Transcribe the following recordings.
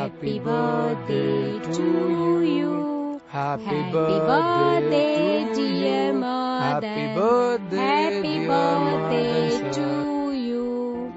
Happy birthday to you. Happy birthday, dear mother. Happy birthday, Happy dear birthday mother. to you.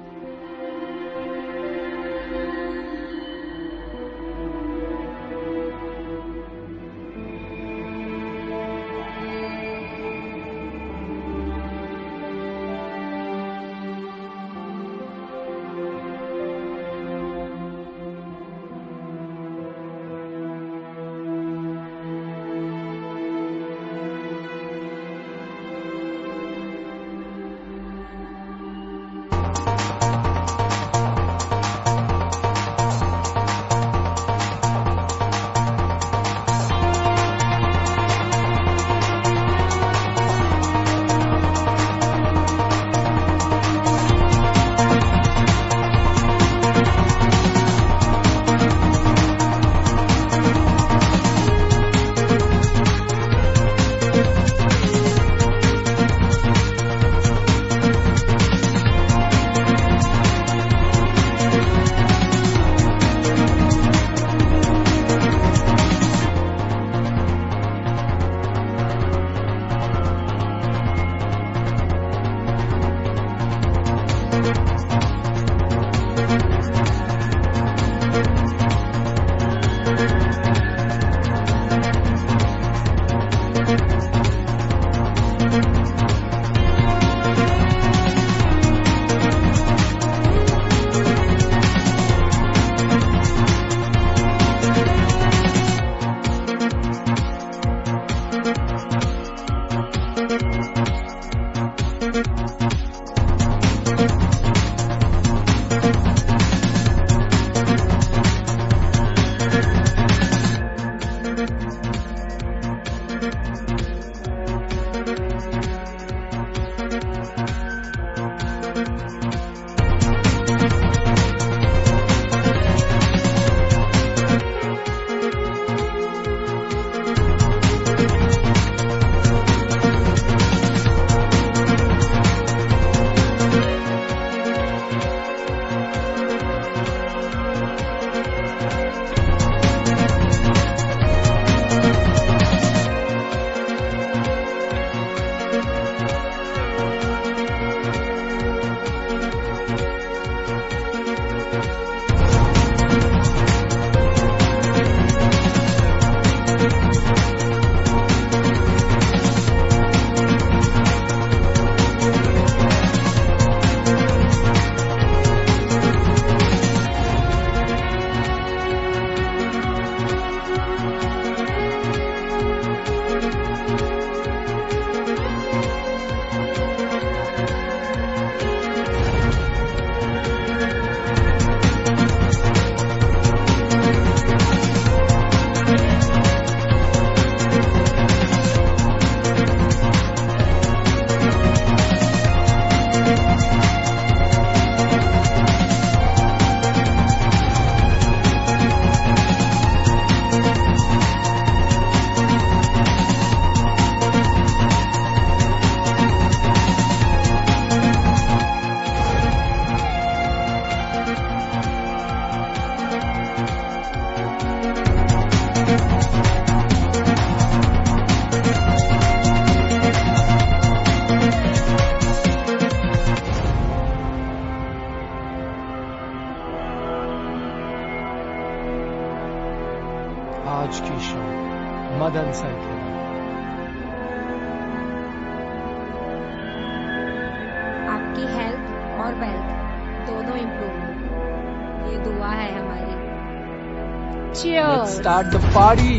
आज की show Madan cycle. आपकी health और wealth दोनों improve हो, ये दुआ है हमारी। Cheers! Let's start the party.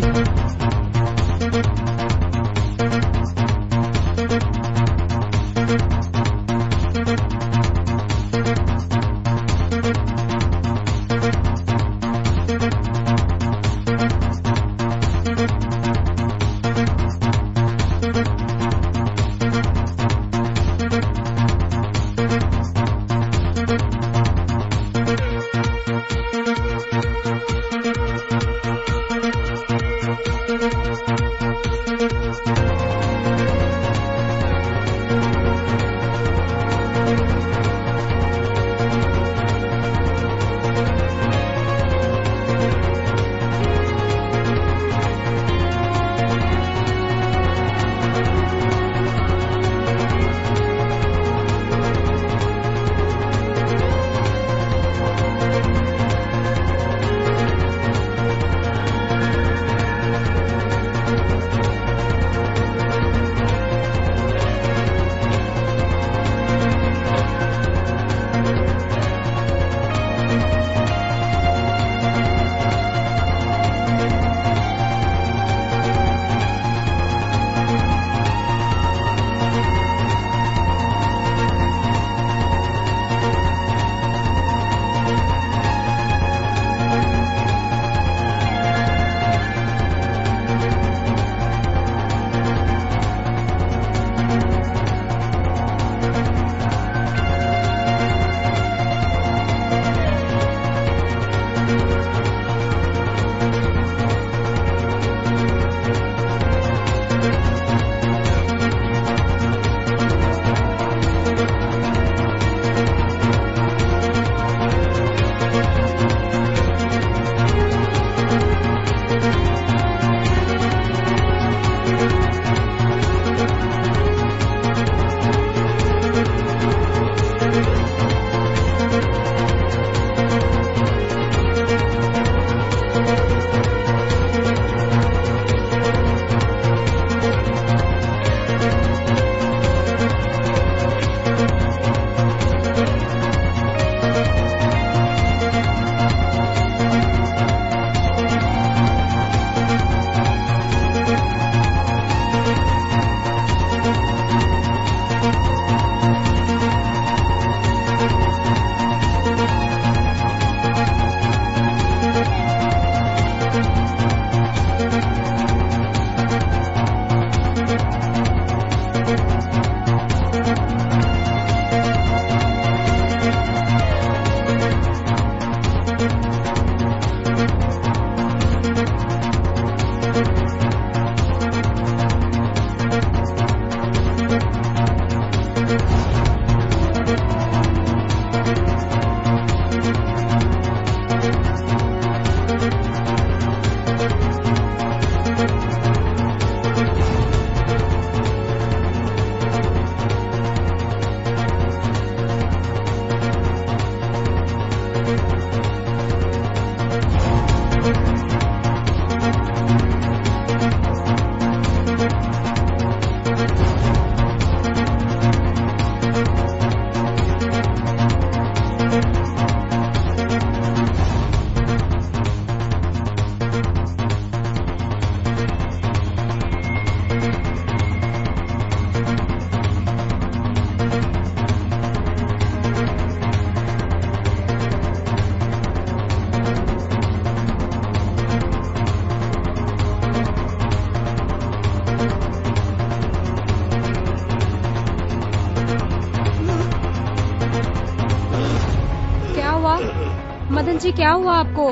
Madan ji क्या हुआ आपको?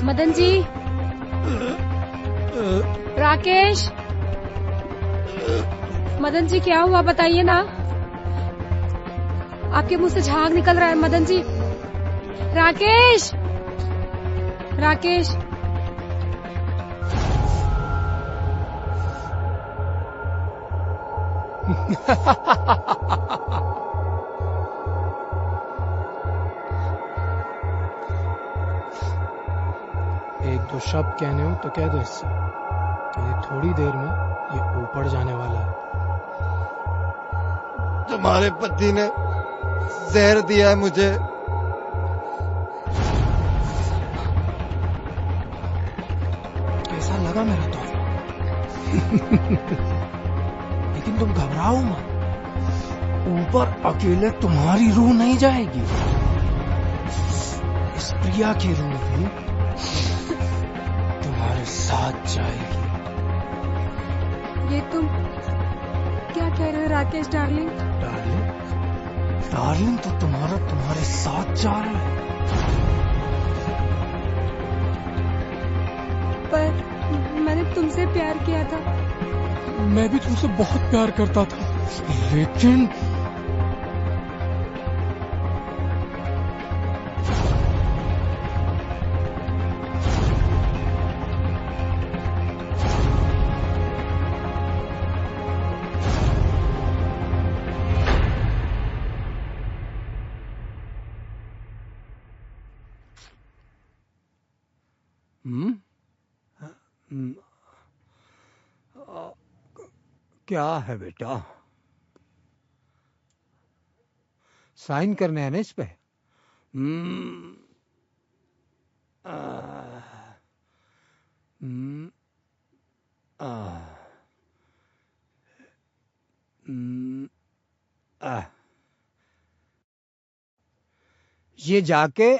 मदन जी, राकेश, मदन जी क्या हुआ बताइए ना। आपके मुंह से झाग निकल रहा है मदन जी। राकेश, राकेश। एक दो शब्द कहने हो तो कह दो इससे, क्योंकि थोड़ी देर में ये ऊपर जाने वाला है। तुम्हारे पति ने जहर दिया है मुझे। कैसा लगा मेरा तोहफा? लेकिन तुम घबराओ मत, ऊपर अकेले तुम्हारी रूह नहीं जाएगी, इस प्रिया की रूह भी तुम्हारे साथ जाएगी। ये तुम क्या कह रहे हो राकेश डार्लिंग? डार्लिंग? डार्लिंग तो तुम्हारे साथ जा रहा है। पर मैंने तुमसे प्यार किया था। मैं भी तुमसे बहुत प्यार करता था, लेकिन क्या है बेटा? साइन करने हैं ना इस पे? ये जाके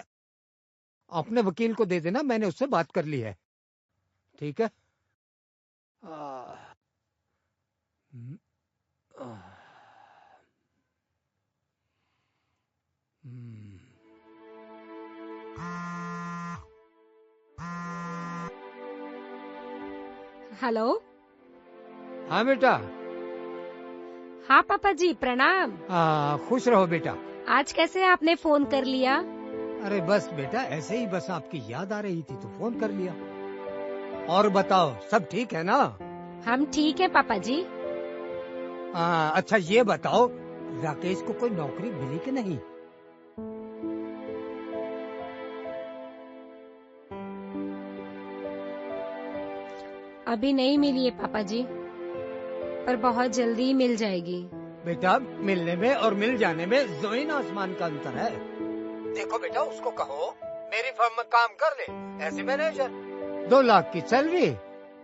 अपने वकील को दे देना, मैंने उससे बात कर ली है, ठीक है? हेलो। हाँ बेटा। हाँ पापा जी प्रणाम। खुश रहो बेटा। आज कैसे आपने फोन कर लिया? अरे बस बेटा ऐसे ही, बस आपकी याद आ रही थी तो फोन कर लिया। और बताओ सब ठीक है ना? हम ठीक है पापा जी। अच्छा ये बताओ, राकेश को कोई नौकरी मिली कि नहीं? अभी नहीं मिली है पापा जी, पर बहुत जल्दी ही मिल जाएगी। बेटा मिलने में और मिल जाने में ज़मीन आसमान का अंतर है। देखो बेटा उसको कहो मेरी फर्म में काम कर ले एज ए मैनेजर, 2 लाख की सैलरी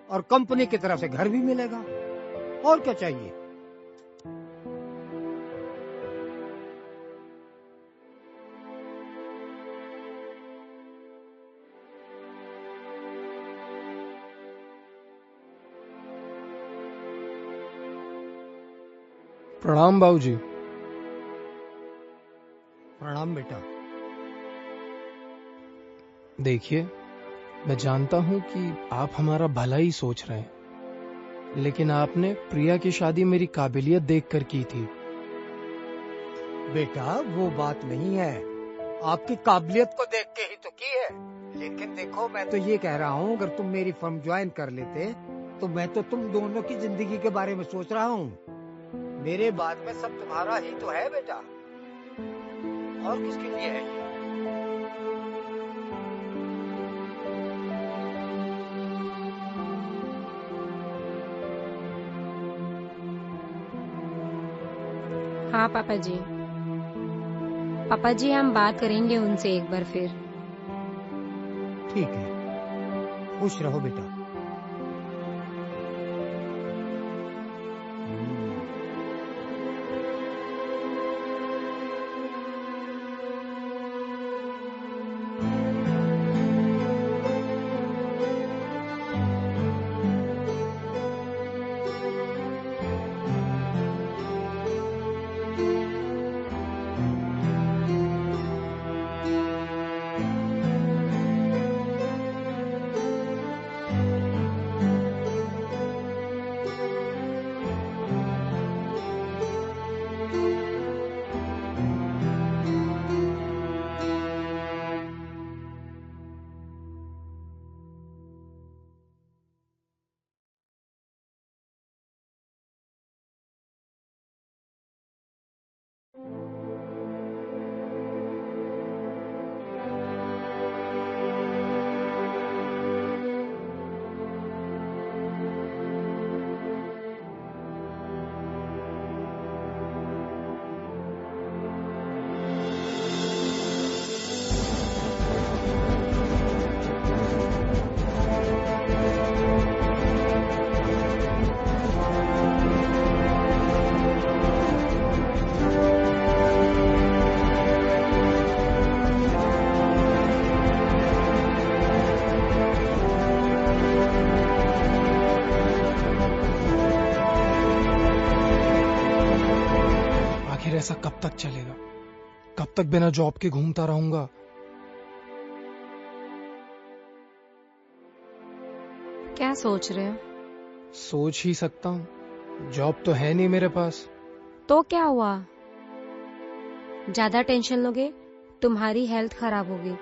और कंपनी की तरफ से घर भी मिलेगा, और क्या चाहिए? प्रणाम बाबूजी। प्रणाम बेटा। देखिए, मैं जानता हूं कि आप हमारा भला ही सोच रहे हैं, लेकिन आपने प्रिया की शादी मेरी काबिलियत देखकर की थी। बेटा वो बात नहीं है, आपकी काबिलियत को देख के ही तो की है। लेकिन देखो मैं तो ये कह रहा हूँ, अगर तुम मेरी फर्म ज्वाइन कर लेते तो मैं तो तुम दोनों की जिंदगी के बारे में सोच रहा हूँ। मेरे बाद में सब तुम्हारा ही तो है बेटा, और किसके लिए है ये? हाँ पापा जी। पापा जी हम बात करेंगे उनसे एक बार फिर। ठीक है, खुश रहो बेटा। ऐसा कब तक चलेगा? कब तक बिना जॉब के घूमता रहूंगा? क्या सोच रहे हो? सोच ही सकता हूँ, जॉब तो है नहीं मेरे पास। तो क्या हुआ? ज्यादा टेंशन लोगे तुम्हारी हेल्थ खराब होगी,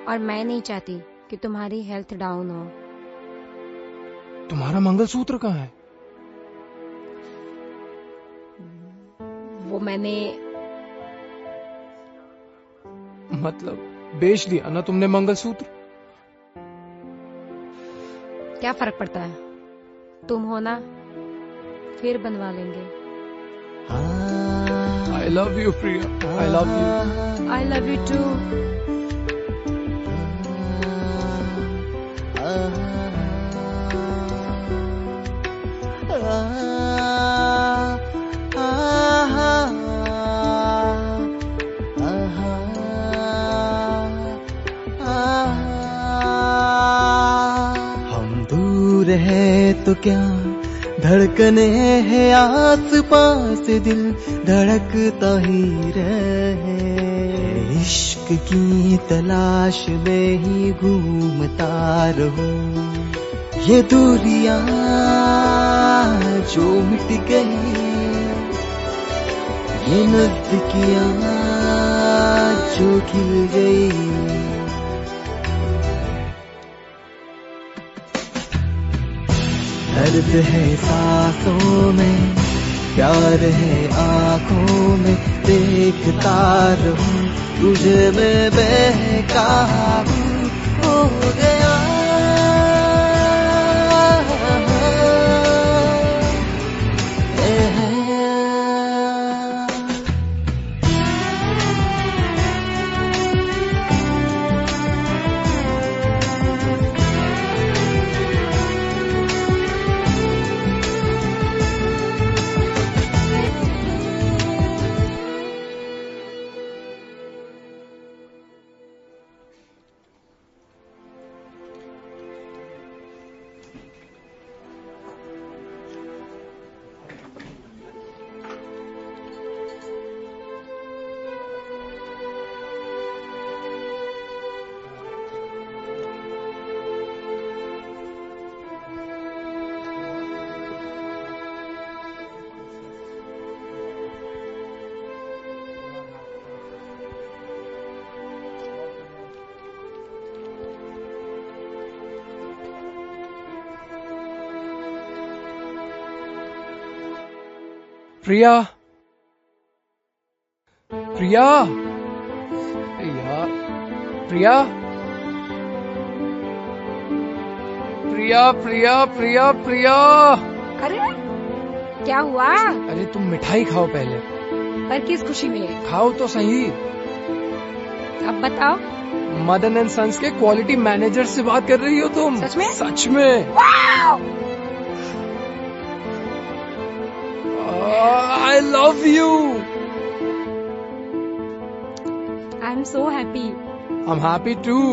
और मैं नहीं चाहती कि तुम्हारी हेल्थ डाउन हो। तुम्हारा मंगलसूत्र कहाँ है? वो मैंने मतलब बेच दिया ना तुमने मंगलसूत्र? क्या फर्क पड़ता है, तुम हो ना, फिर बनवा लेंगे। I love you Priya, I love you. I love you too. हम दूर है तो क्या, धड़कने हैं आस पास, दिल धड़कता ही रहे। इश्क की तलाश में ही घूमता रहूं, ये दूरियां जो मिट गई, ये नज़दीकियां जो खिल गई। दर्द है सांसों में, प्यार है आँखों में, देखता रहूं तुझे मैं बेकाबू हो गया। प्रिया, प्रिया, यार, प्रिया, प्रिया, प्रिया, प्रिया, प्रिया। अरे क्या हुआ? अरे तुम मिठाई खाओ पहले। पर किस खुशी में? खाओ तो सही। अब बताओ। मदन एंड सन्स के क्वालिटी मैनेजर से बात कर रही हो तुम? सच में? सच में। I love you. I'm so happy. I'm happy too.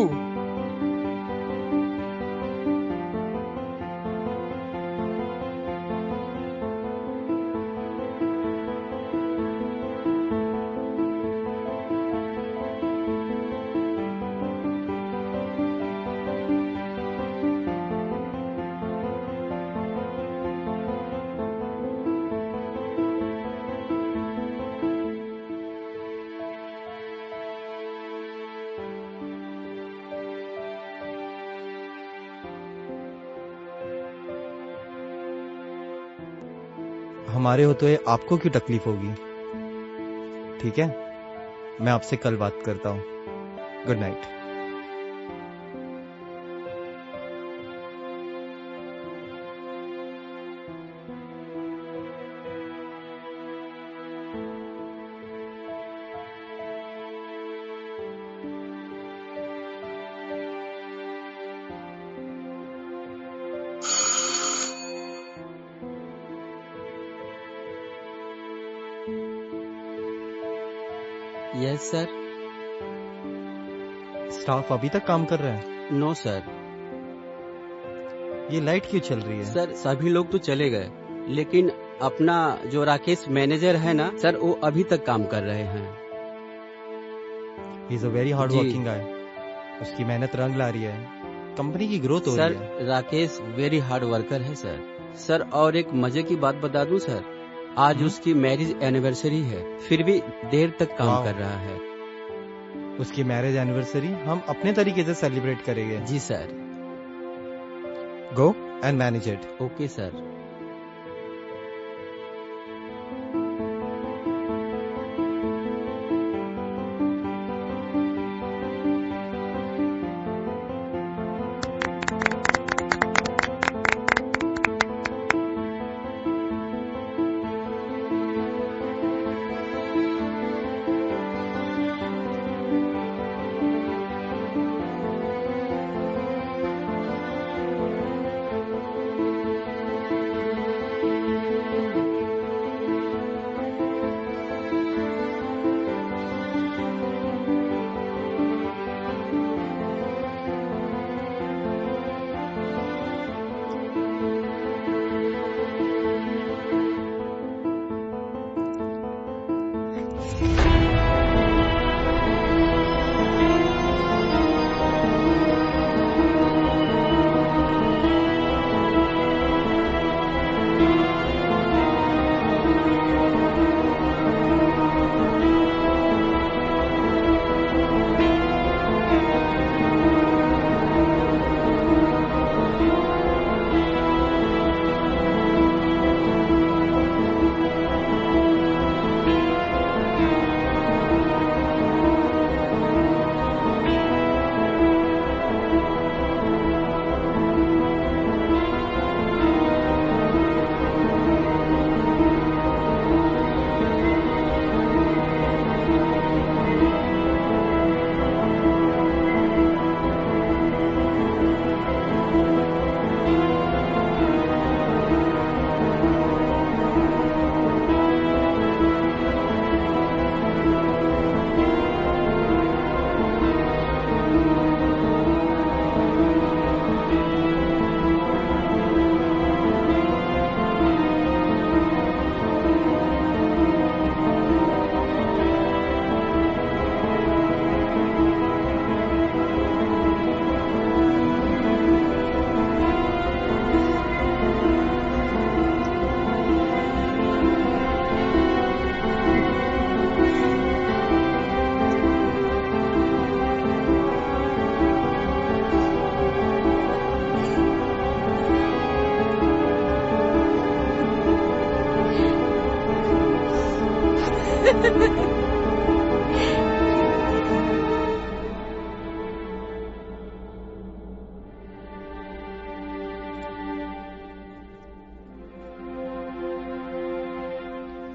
हमारे होते हुए आपको क्यों तकलीफ होगी? ठीक है, मैं आपसे कल बात करता हूँ। Good night. Yes sir. Staff अभी तक काम कर रहा है? No sir. ये लाइट क्यों चल रही है? सर सभी लोग तो चले गए, लेकिन अपना जो राकेश मैनेजर है ना सर, वो अभी तक काम कर रहे हैं। He is a very hard जी। Working guy. उसकी मेहनत रंग ला रही है, कंपनी की ग्रोथ हो सर रही है। राकेश वेरी हार्ड वर्कर है सर। सर और एक मजे की बात बता दूं सर, आज उसकी मैरिज एनिवर्सरी है, फिर भी देर तक काम वाह। कर रहा है। उसकी मैरिज एनिवर्सरी हम अपने तरीके से सेलिब्रेट करेंगे। जी sir. Go and manage it. Okay sir.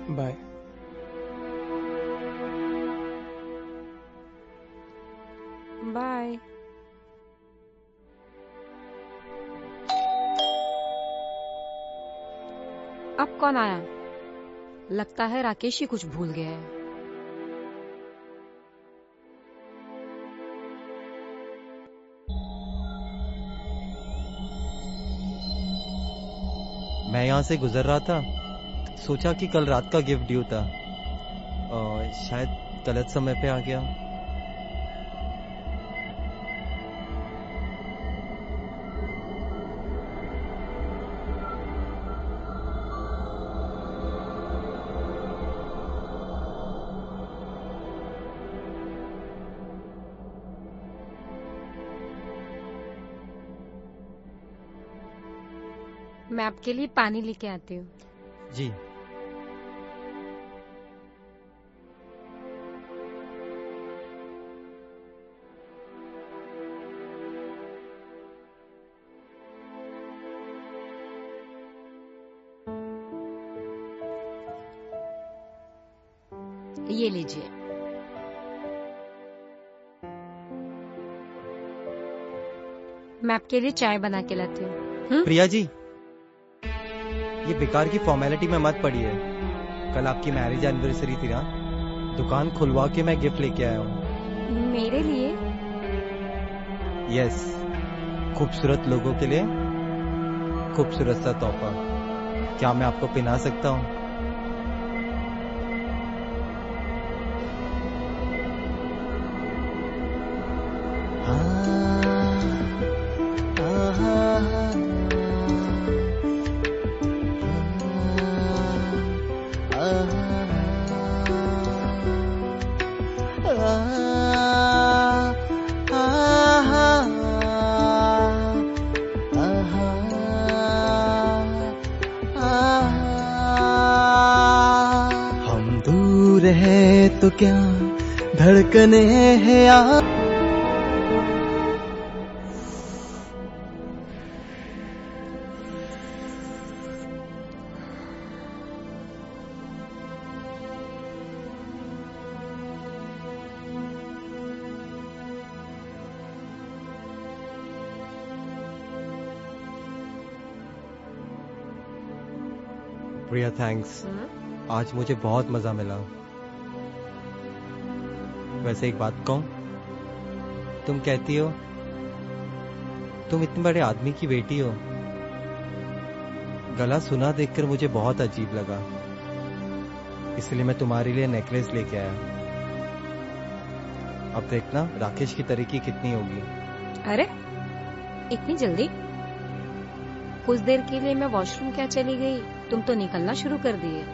Bye. Bye. अब कौन आया? लगता है राकेश ही कुछ भूल गया है। मैं यहाँ से गुजर रहा था, सोचा कि कल रात का गिफ्ट ड्यू था और शायद गलत समय पे आ गया। मैं आपके लिए पानी लेके आती हूँ। जी। ये लीजिए। मैं आपके लिए चाय बना के लाती हूँ। प्रिया जी, ये बेकार की फॉर्मेलिटी में मत पड़िए। कल आपकी मैरिज एनिवर्सरी थी ना, दुकान खुलवा के मैं गिफ्ट लेके आया हूँ। मेरे लिए? यस, खूबसूरत लोगों के लिए खूबसूरत सा तोहफा। क्या मैं आपको पिला सकता हूँ? हम दूर है तो क्या धड़कने हैं यार। प्रिया थैंक्स, आज मुझे बहुत मजा मिला। वैसे एक बात कहूं, तुम कहती हो तुम इतने बड़े आदमी की बेटी हो। गला सुना देखकर मुझे बहुत अजीब लगा, इसलिए मैं तुम्हारे लिए नेकलेस लेके आया। अब देखना राकेश की तरक्की कितनी होगी। अरे इतनी जल्दी? कुछ देर के लिए मैं वॉशरूम क्या चली गई, तुम तो निकलना शुरू कर दिए।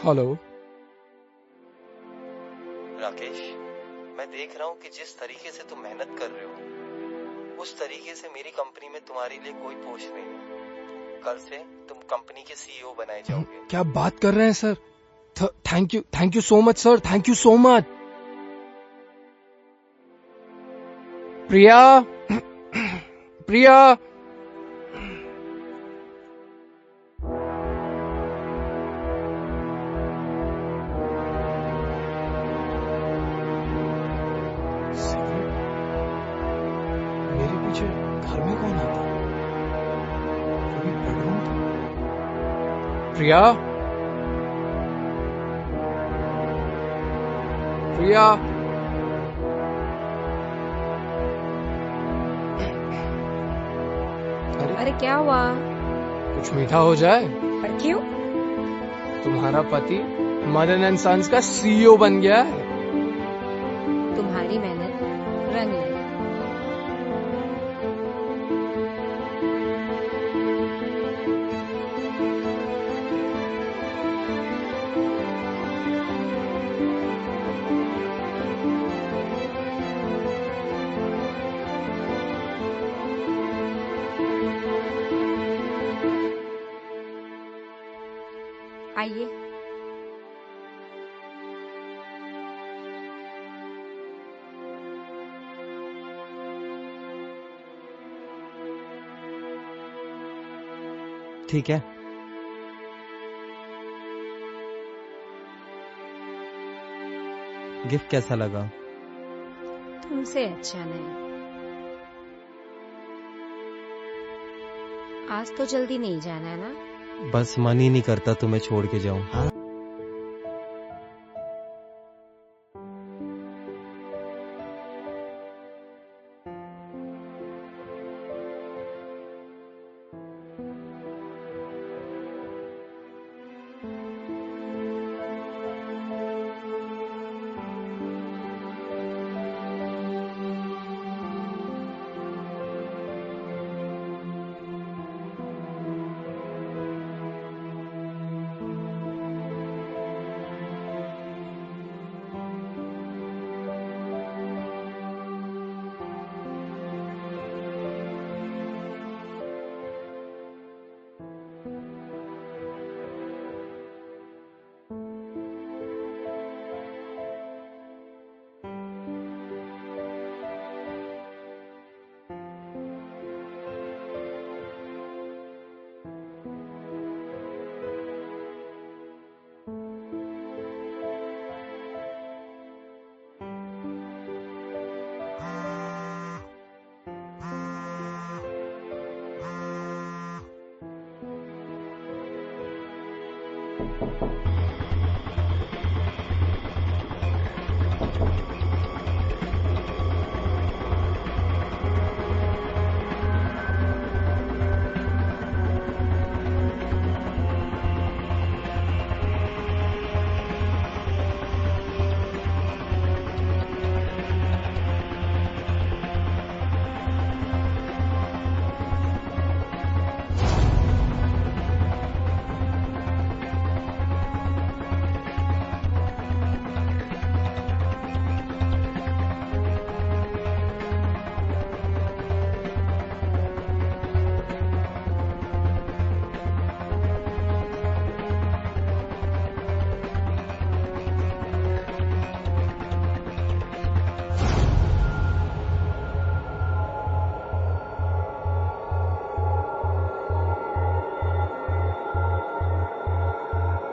हेलो राकेश, मैं देख रहा हूँ कि जिस तरीके से तुम मेहनत कर रहे हो उस तरीके से मेरी कंपनी में तुम्हारे लिए कोई पोस्ट नहीं है। कल से तुम कंपनी के सीईओ बनाए जाओगे। क्या बात कर रहे हैं sir? Thank you so much sir, thank you so much. Priya Priya मेरे पीछे घर में कौन आता? कभी बेडरूम था? प्रिया प्रिया अरे क्या हुआ? कुछ मीठा हो जाए। पर क्यों? तुम्हारा पति मदन एंड सन्स का सीईओ बन गया है। तुम्हारी मेहनत रंग लाई। आइए। ठीक है, गिफ्ट कैसा लगा? तुमसे अच्छा नहीं। आज तो जल्दी नहीं जाना है ना? बस मन ही नहीं करता तुम्हें छोड़ के जाऊं।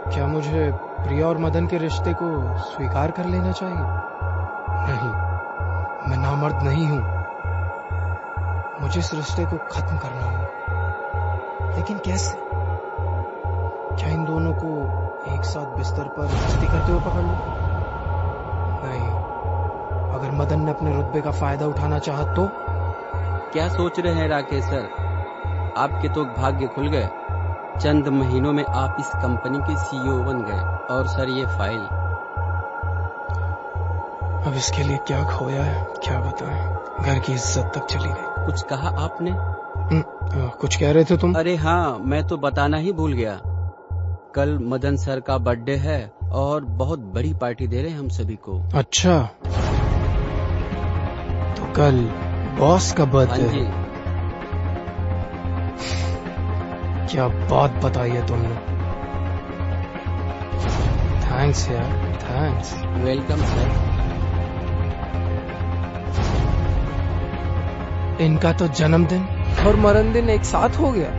क्या मुझे प्रिया और मदन के रिश्ते को स्वीकार कर लेना चाहिए? नहीं, मैं नामर्द नहीं हूं। मुझे इस रिश्ते को खत्म करना होगा, लेकिन कैसे? क्या इन दोनों को एक साथ बिस्तर पर मस्ती करते हुए पकड़ लूं? नहीं, अगर मदन ने अपने रुतबे का फायदा उठाना चाहा तो? क्या सोच रहे हैं राकेश सर? आपके तो भाग्य खुल गए। चंद महीनों में आप इस कंपनी के सीईओ बन गए। और सर ये फाइल, अब इसके लिए क्या खोया है क्या बताएं। घर की इज्जत तक चली गई। कुछ कहा आपने? कुछ कह रहे थे तुम? अरे हाँ, मैं तो बताना ही भूल गया। कल मदन सर का बर्थडे है और बहुत बड़ी पार्टी दे रहे हैं हम सभी को। अच्छा, तो कल बॉस का बर्थडे? हाँ जी। क्या बात बताई है तुमने। थैंक्स यार, थैंक्स। Welcome sir. इनका तो जन्मदिन और मरण दिन एक साथ हो गया।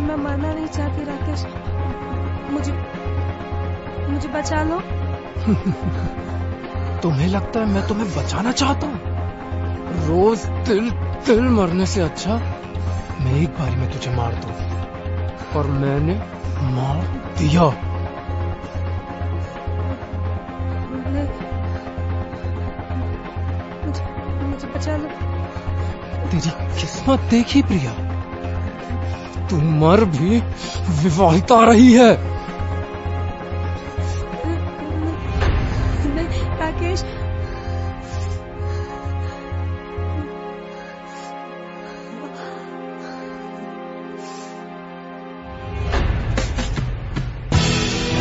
मैं मरना नहीं चाहती राकेश, मुझे बचा लो। तुम्हें लगता है मैं तुम्हें बचाना चाहता हूँ? रोज दिल मरने से अच्छा मैं एक बारी में तुझे मार दूं। और मैंने मार दिया। मुझे बचा लो। तेरी किस्मत देखी प्रिया, तू मर भी विवाहिता रही है। नहीं राकेश,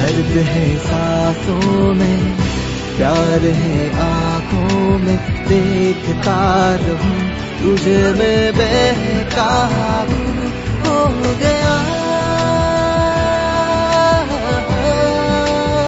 दर्द है सांसों में, प्यार है आंखों में, देखता रहूं तुझे में बेकाबू हो गया।